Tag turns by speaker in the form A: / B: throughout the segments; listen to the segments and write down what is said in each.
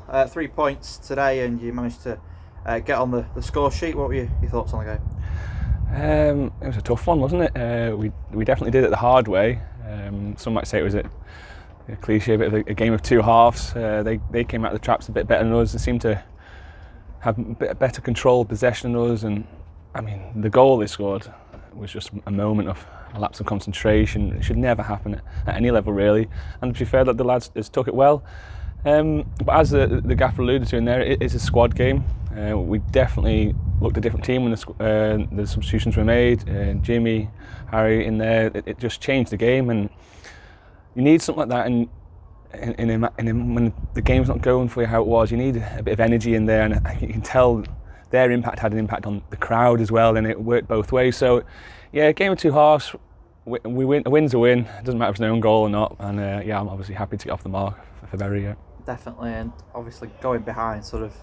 A: NIALL, 3 points today, and you managed to get on the score sheet. What were your thoughts on the game?
B: It was a tough one, wasn't it? We definitely did it the hard way. Some might say it was a cliche, bit of a game of two halves. They came out of the traps a bit better than us. They seemed to have a bit better control, possession than us, and I mean the goal they scored was just a moment of a lapse of concentration. It should never happen at any level, really. And to be fair, that the lads took it well. But as the gaffer alluded to in there, it is a squad game. We definitely looked a different team when the substitutions were made. Jimmy, Harry in there, it just changed the game, and you need something like that. And when the game's not going for you how it was, you need a bit of energy in there, and you can tell their impact had an impact on the crowd as well, and it worked both ways. So, yeah, game of two halves. We win. A win's a win. It doesn't matter if it's an own goal or not. And yeah, I'm obviously happy to get off the mark for Bury. Yeah.
A: Definitely, and obviously going behind sort of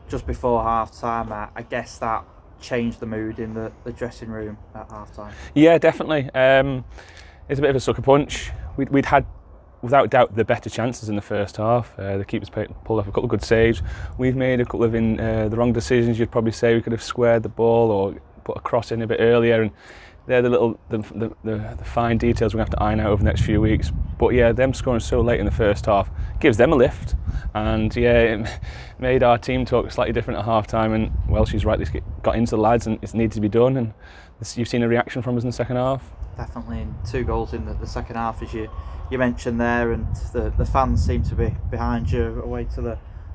A: just before half time, I guess that changed the mood in the dressing room at half time.
B: Yeah, definitely. It's a bit of a sucker punch. We'd had, without doubt, the better chances in the first half. The keepers pulled off a couple of good saves. We've made a couple of the wrong decisions. You'd probably say we could have squared the ball or put a cross in a bit earlier, and they're the fine details we're going to have to iron out over the next few weeks. But yeah, them scoring so late in the first half gives them a lift, and yeah, it made our team talk slightly different at half time, and Welsh's rightly got into the lads, and it's needed to be done, and you've seen a reaction from us in the second half.
A: Definitely, and 2 goals in the second half, as you mentioned there, and the fans seem to be behind you away to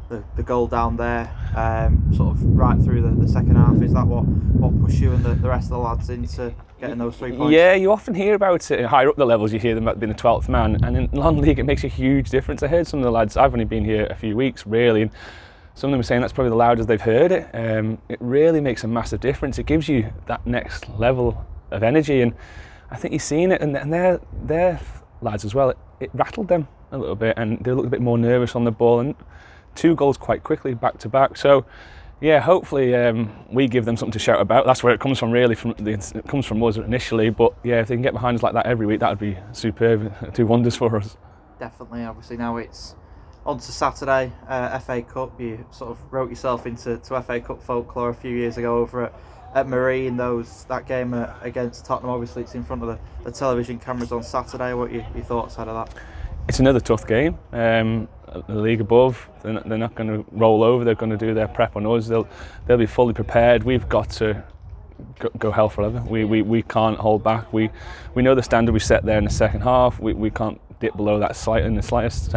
A: the goal down there, sort of right through the second half. Is that what pushed you and the rest of the lads into getting those 3 points?
B: Yeah, you often hear about it higher up the levels. You hear them being the 12th man, and in non-league it makes a huge difference. I heard some of the lads, I've only been here a few weeks really, and some of them were saying that's probably the loudest they've heard it. It really makes a massive difference. It gives you that next level of energy, and I think you've seen it, and their lads as well. It rattled them a little bit, and they looked a bit more nervous on the ball, and 2 goals quite quickly, back to back. So yeah, hopefully we give them something to shout about. That's where it comes from, really. It comes from us initially, but yeah, if they can get behind us like that every week, that would be superb. Do wonders for us.
A: Definitely. Obviously now it's on to Saturday, FA Cup. You sort of wrote yourself into FA Cup folklore a few years ago over at Marine. That game against Tottenham. Obviously it's in front of the television cameras on Saturday. What are your thoughts out of that?
B: It's another tough game. The league above, they're not going to roll over. They're going to do their prep on us. They'll be fully prepared. We've got to go hell for leather. We can't hold back. We know the standard we set there in the second half. We can't dip below that in the slightest.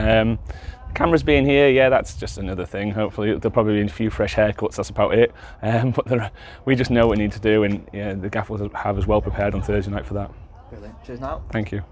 B: Cameras being here, yeah, that's just another thing. Hopefully there'll probably be a few fresh haircuts. That's about it. But we just know what we need to do, and yeah, the gaffer will have us well prepared on Thursday night for that.
A: Brilliant. Cheers now.
B: Thank you.